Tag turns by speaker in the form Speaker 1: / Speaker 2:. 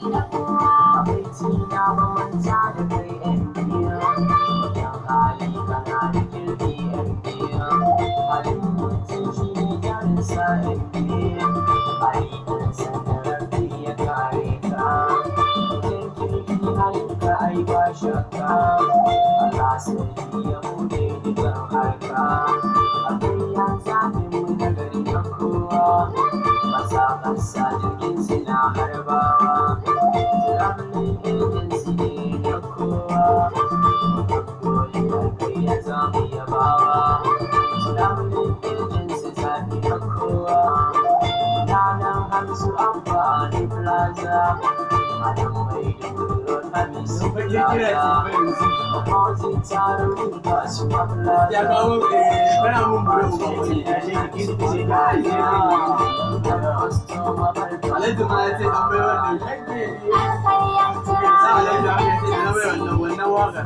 Speaker 1: Abaici na mamanta da kai yan biya, yan hali kana da kirki yan biya, halin mutum shi ne jarinsa yan biya, aikin sandarar ya kare ka, mutum kirki halinka ai ba shakka, Allah sarki ya bude dukan harka, akwai ya zaɓi mu na gari na kowa, ƙasa ƙasa jirgin suna harbawa. Traveling agency ne na kowa, dole kai ya zama yabawa. Traveling agency zaɓi na kowa, ranar Hamisu Amfani Plaza, Adam Maiduguri Road Hamisu Plaza, Mazi Tarin Kasuwa Plaza,
Speaker 2: Wannan waka.